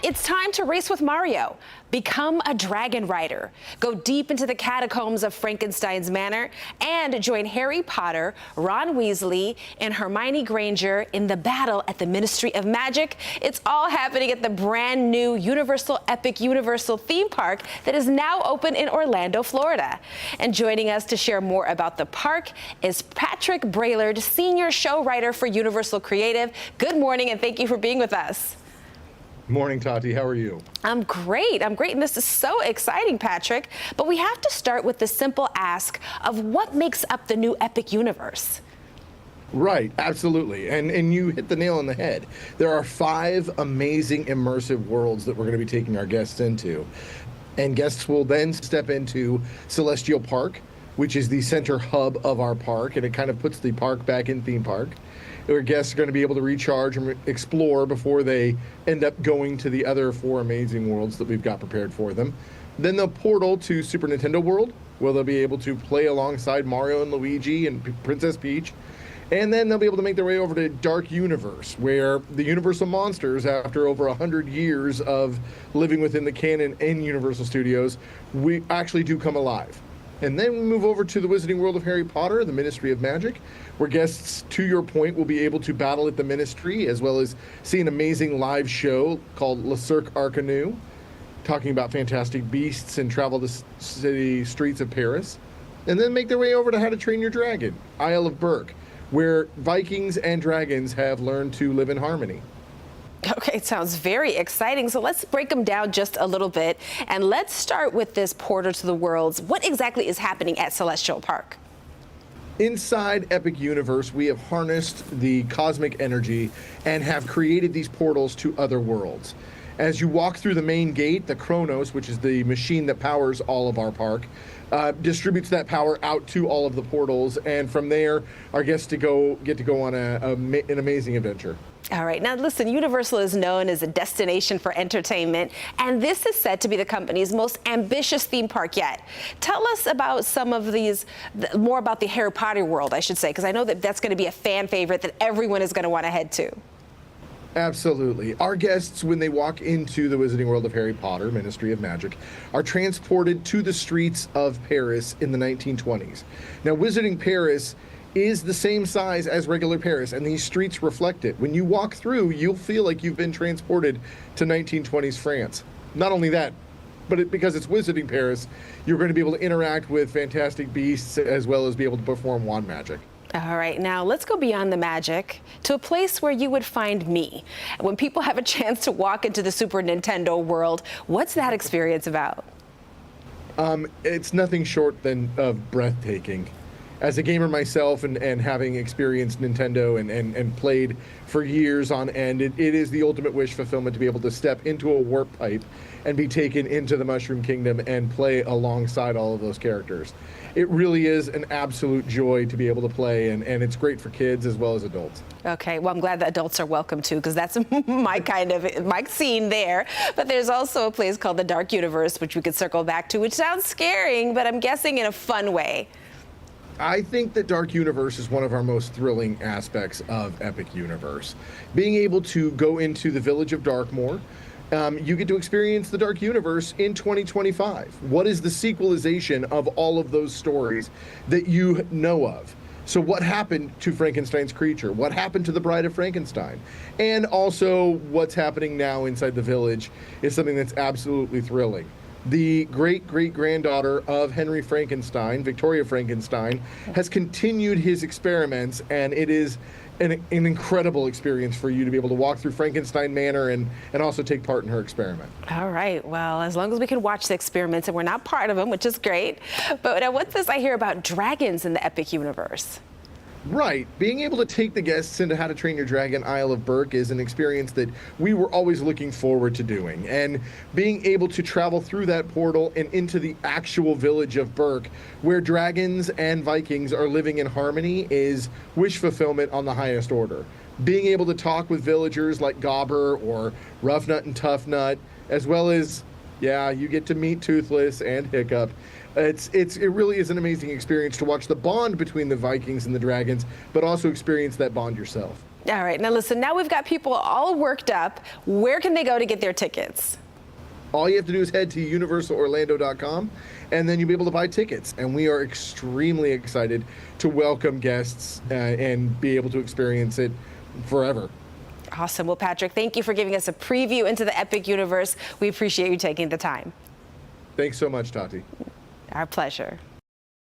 It's time to race with Mario. Become a dragon rider. Go deep into the catacombs of Frankenstein's manor and join Harry Potter, Ron Weasley, and Hermione Granger in the battle at the Ministry of Magic. It's all happening at the brand new Universal Epic Universal theme park that is now open in Orlando, Florida. And joining us to share more about the park is Patrick Braillard, senior show writer for Universal Creative. Good morning, and thank you for being with us. Morning, Tati. How are you? I'm great. And this is so exciting, Patrick. But we have to start with the simple ask of what makes up the new Epic Universe. Right, absolutely. And you hit the nail on the head. There are 5 amazing immersive worlds that we're going to be taking our guests into. And guests will then step into Celestial Park, which is the center hub of our park, and it kind of puts the park back in theme park, where guests are going to be able to recharge and explore before they end up going to the other 4 amazing worlds that we've got prepared for them. Then they'll portal to Super Nintendo World, where they'll be able to play alongside Mario and Luigi and Princess Peach. And then they'll be able to make their way over to Dark Universe, where the Universal monsters, after over 100 years of living within the canon in Universal Studios, we actually do come alive. And then we move over to the Wizarding World of Harry Potter, the Ministry of Magic, where guests, to your point, will be able to battle at the Ministry, as well as see an amazing live show called Le Cirque Arcanu, talking about fantastic beasts and travel the city streets of Paris. And then make their way over to How to Train Your Dragon, Isle of Berk, where Vikings and dragons have learned to live in harmony. Okay, it sounds very exciting. So let's break them down just a little bit. And let's start with this portal to the worlds. What exactly is happening at Celestial Park? Inside Epic Universe, we have harnessed the cosmic energy and have created these portals to other worlds. As you walk through the main gate, the Chronos, which is the machine that powers all of our park, distributes that power out to all of the portals, and from there, our guests get to go on an amazing adventure. All right. Now, listen, Universal is known as a destination for entertainment, and this is said to be the company's most ambitious theme park yet. Tell us about some of these, more about the Harry Potter world, I should say, because I know that that's going to be a fan favorite that everyone is going to want to head to. Absolutely. Our guests, when they walk into the Wizarding World of Harry Potter, Ministry of Magic, are transported to the streets of Paris in the 1920s. Now, Wizarding Paris is the same size as regular Paris, and these streets reflect it. When you walk through, you'll feel like you've been transported to 1920s France. Not only that, but because it's Wizarding Paris, you're going to be able to interact with fantastic beasts as well as be able to perform wand magic. All right, now let's go beyond the magic to a place where you would find me. When people have a chance to walk into the Super Nintendo world, what's that experience about? It's nothing short of breathtaking. As a gamer myself and having experienced Nintendo and played for years on end, it is the ultimate wish fulfillment to be able to step into a warp pipe and be taken into the Mushroom Kingdom and play alongside all of those characters. It really is an absolute joy to be able to play, and it's great for kids as well as adults. Okay, well, I'm glad that adults are welcome too, because that's my scene there. But there's also a place called the Dark Universe, which we could circle back to, which sounds scaring, but I'm guessing in a fun way. I think that Dark Universe is one of our most thrilling aspects of Epic Universe. Being able to go into the village of Darkmoor, you get to experience the Dark Universe in 2025. What is the sequelization of all of those stories that you know of? So what happened to Frankenstein's creature? What happened to the Bride of Frankenstein? And also what's happening now inside the village is something that's absolutely thrilling. The great-great-granddaughter of Henry Frankenstein, Victoria Frankenstein, has continued his experiments, and it is an incredible experience for you to be able to walk through Frankenstein Manor and also take part in her experiment. All right. Well, as long as we can watch the experiments and we're not part of them, which is great. But now what's this I hear about dragons in the Epic Universe? Right. Being able to take the guests into How to Train Your Dragon Isle of Berk is an experience that we were always looking forward to doing. And being able to travel through that portal and into the actual village of Berk, where dragons and Vikings are living in harmony, is wish fulfillment on the highest order. Being able to talk with villagers like Gobber or Rough Nut and Tough Nut, as well as, yeah, you get to meet Toothless and Hiccup. It really is an amazing experience to watch the bond between the Vikings and the dragons, but also experience that bond yourself. All right, now listen, now we've got people all worked up. Where can they go to get their tickets? All you have to do is head to universalorlando.com, and then you'll be able to buy tickets. And we are extremely excited to welcome guests and be able to experience it forever. Awesome. Well, Patrick, thank you for giving us a preview into the Epic Universe. We appreciate you taking the time. Thanks so much, Tati. Our pleasure.